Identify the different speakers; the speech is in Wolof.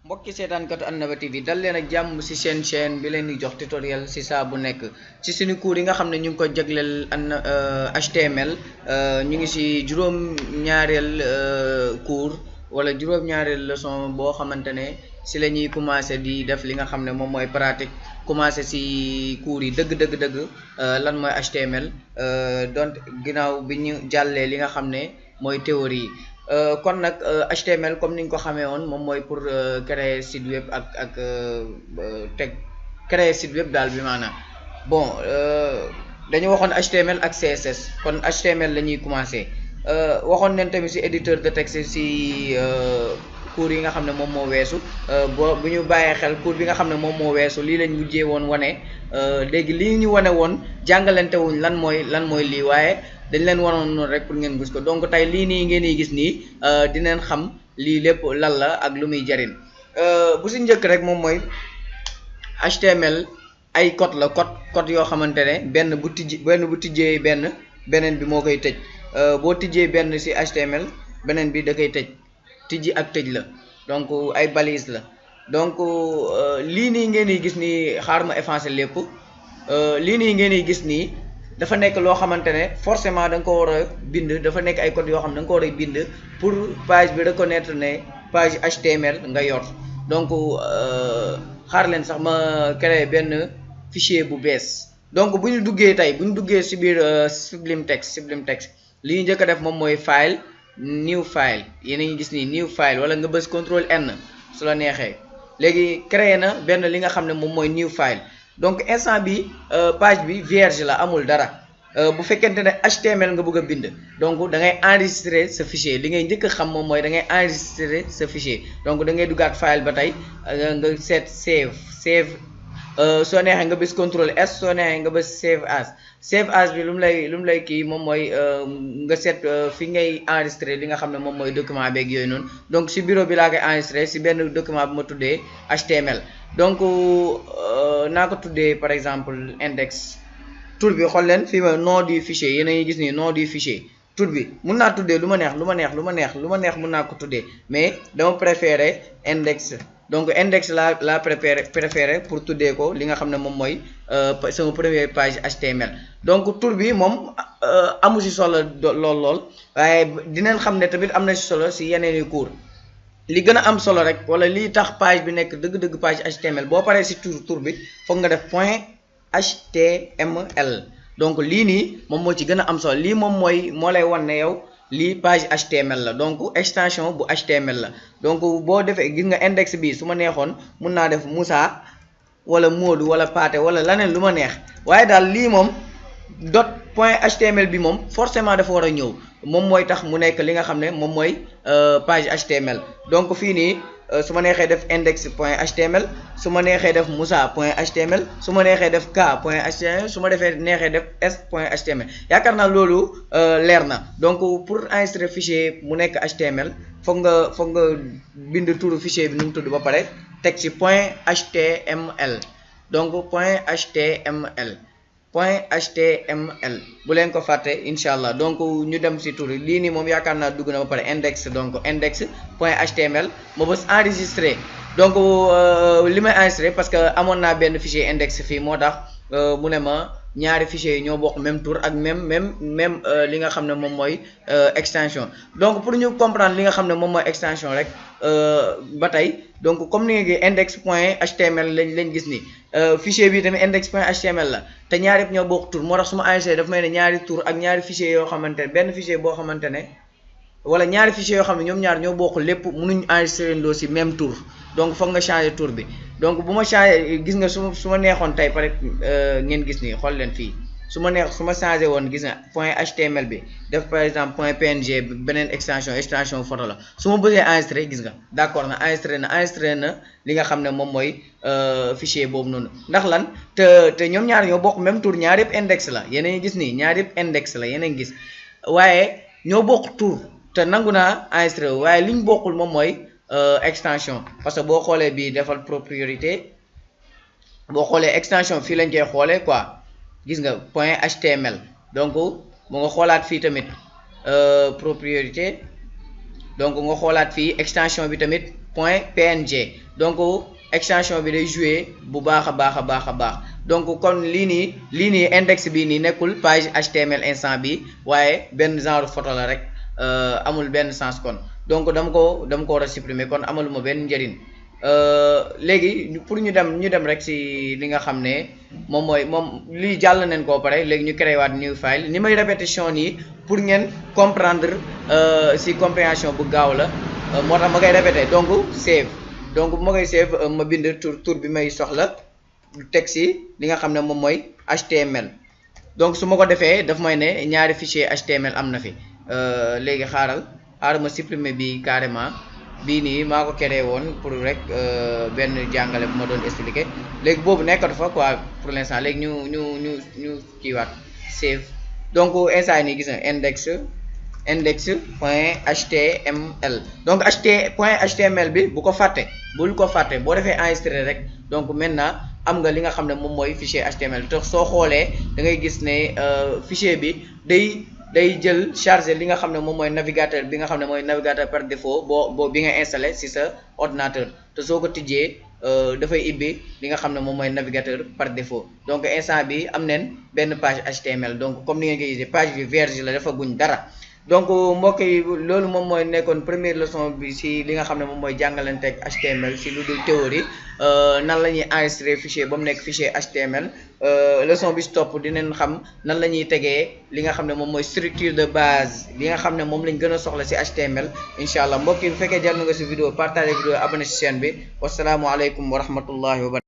Speaker 1: mbokki seetaankatu Annaba TV dal leen ak jàmm ci seen chaîne bi leen di jox tutoriel ci saa bu nekk ci suñu cours yi nga xam ne ñu ngi ko jagleel HTML ñu ngi ci juróom-ñaareel cours wala juróom-ñaareel leçon boo xamante ne ci la ñuy commencer di def li nga xam ne moom mooy pratique commencer ci cours yi dëgg lan mooy HTML donc ginnaaw bi ñu jàllee li nga xam ne mooy théorie yi. kon nag HTML comme niñ ko xamee woon moom mooy pour créer site web ak créer site web daal bi maanaam bon dañu waxoon HTML ak CSS kon HTML la ñuy commencer waxoon nañ tamit ci éditeur de texte ci cours yi nga xam ne moom moo weesu bu ñu bàyyee xel cours bi nga xam ne moom moo weesu lii lañ mujjee woon wane léegi lii ñu wane woon jàngalante wuñ lan mooy lii waaye dañ leen waroon noonu rek pour ngeen gis ko donc tey lii nii ngeen di gis nii dinañ xam lii lépp lan la ak lu muy jariñ bu si njëkk rek moom mooy HTML ay code la code yoo xamante ne benn bu tijjee beneen bi moo koy tëj boo tijjee benn si HTML beneen bi da koy tëj tijji ak tëj la donc ay balise la donc lii nii ngeen di gis nii xaar ma effacer lépp lii nii ngeen di gis nii dafa nekk loo xamante ne forcément da nga ko war a bind dafa nekk ay code yoo xam ne da nga ko war a bind pour page bi reconnaître ne page HTML nga yor donc xaar leen sax ma créer benn fichier bu bees donc bu ñu duggee ci biir Sublime Text li ñu njëkk a def moom mooy file new file yéen a ngi gis nii new file wala nga bës contrôle N su la neexee léegi créer na benn li nga xam ne moom mooy new file. donc instant bi page bi vierge la amul dara bu fekkente ne HTML nga bëgg a bind donc da ngay enregistrer sa fichier li ngay njëkk a xam moom mooy da ngay enregistrer sa fichier donc da ngay duggaat file ba tey nga seet save soo neexee nga bës contrôle S soo neexee nga bës save as bi lu mu lay kii moom mooy nga seet fi ngay enregistrer li nga xam ne moom mooy document beeg yooyu noonu donc si bureau bi laa koy enregistrer si benn document bu ma tuddee HTML donc naa ko tuddee par exemple index tur bi xool leen fii ma nom du fichier yéen a ngi gis nii nom du fichier tur bi mun naa tuddee lu ma neex mun naa ko tuddee mais dama préféré index donc index la préféré pour tuddee ko li nga xam ne moom mooy sama première page HTML donc tur bi moom amu si solo lool waaye dinañ xam ne tamit am na si solo si yeneen i cours li gën a am solo rek wala lii tax page bi nekk dëgg-dëgg page HTML boo paree si tur bi foog nga def point HTML donc lii nii moom moo ci gën a am solo lii moom moo lay wan ne yow lii page HTML la donc extension bu HTML la donc boo defee gis nga index bi su ma neexoon mun naa def Moussa wala Modou wala Pathé wala leneen lu ma neex waaye daal lii moom dot point HTML bi moom forcément dafa war a ñëw moom mooy tax mu nekk li nga xam ne moom mooy page HTML donc fii nii su ma neexee def index point HTML su ma neexee def Moussa point HTML su ma neexee def K point HTML su ma neexee def S point HTML yaakaar naa loolu leer na donc pour enregistrer fichier mu nekk HTML foog nga bind turu fichier bi nu mu tudd ba pare teg ci point HTML donc point HTML bu leen ko fàtte incha allah donc ñu dem si tur lii nii moom yaakaar naa dugg na ba pare index donc index point HTML ma bës enregistré donc li may enregistré parce que amoon naa benn fichier index fii moo tax mu ne ma ñaari fichiers yi ñoo bokk même tour ak même li nga xam ne moom mooy extension donc pour ñu comprendre li nga xam ne moom mooy extension rek ba tey donc comme ni nga gis index point HTML lañ gis ni fichier bi tamit index point HTML la te ñaari yëpp ñoo bokk tour moo tax su ma enregistré dafa may ne ñaari tour ak ñaari fichiers yoo xamante ne benn fichier boo xamante ne wala ñaari fichiers yoo xam ne ñoom ñaar ñoo bokk lépp mënuñ enregistré ndoo si même tour donc foog nga changer tour bi donc bu ma changer gis nga su ma neexoon tey pare ngeen gis nii xool leen fii su ma changé woon gis nga point HTML bi def par exemple point PNG beneen extension photo la su ma bëggee enregistré gis nga d'accord na enregistré na li nga xam ne moom mooy fichier boobu noonu ndax lan te ñoom ñaar ñoo bokk même tour ñaar yëpp index la yéen a ngi gis nii ñaar yëpp index la yéen a ngi gis waaye ñoo bokk tour te nangu naa enregistré waaye li ñu bokkul moom mooy extension parce que boo xoolee bii defal propriété boo xoolee extension fii lañ koy xoolee quoi gis nga point HTML donc mu nga xoolaat fii tamit propriété donc nga xoolaat fii extension bi tamit point png donc extension bi day jouer bu baax a baax donc kon lii nii index bi nii nekkul page HTML instant bi waaye benn genre photo la rek amul benn sens kon donc dama ko war a supprimer kon amaluma benn njëriñ léegi pour ñu dem rek si li nga xam ne moom lii jàll nañ koo pare léegi ñu créé waat new file ni may répétition nii pour ngeen comprendre si compréhension bu gaaw la moo tax ma koy répété donc save donc bu ma koy save ma bind tur bi may soxla teg si li nga xam ne moom mooy HTML donc su ma ko defee daf may ne ñaari fichier HTML am na fi léegi xaaral ma supprimer bi carrément bii nii maa ko créé woon pour rek benn jàngale bu ma doon expliquer léegi boobu nekkatu fa quoi pour l'instant léegi ñu kiiwaat save donc instant nii gis na index point html donc point html bi bul ko fàtte boo defee enregistré rek donc maintenant am nga li nga xam ne moom mooy fichier HTML te soo xoolee da ngay gis ne fichier bi day jël chargé li nga xam ne moom mooy navigateur bi nga xam ne mooy navigateur par défaut boo bi nga installé si sa ordinateur te soo ko tijjee dafay ibbi li nga xam ne moom mooy navigateur par défaut donc instant bi am neen benn page HTML donc comme ni ngeen koy gisee page bi vierge la dafa guñ dara donc mbokk yi loolu moom mooy nekkoon première leçon bi si li nga xam ne moom mooy jàngalanteeg HTML si lu dul théorie nan la ñuy enregistrer fichier ba mu nekk fichier HTML leçon bi si topp dinañ xam nan la ñuy tegee li nga xam ne moom mooy structure de base li nga xam ne moom lañ gën a soxla si HTML incha allah mbokk yi bu fekkee jàll nga si vidéo partage vidéo abonné si chaîne bi wasalaamualeykum wa rahmatullahi wa barakatuh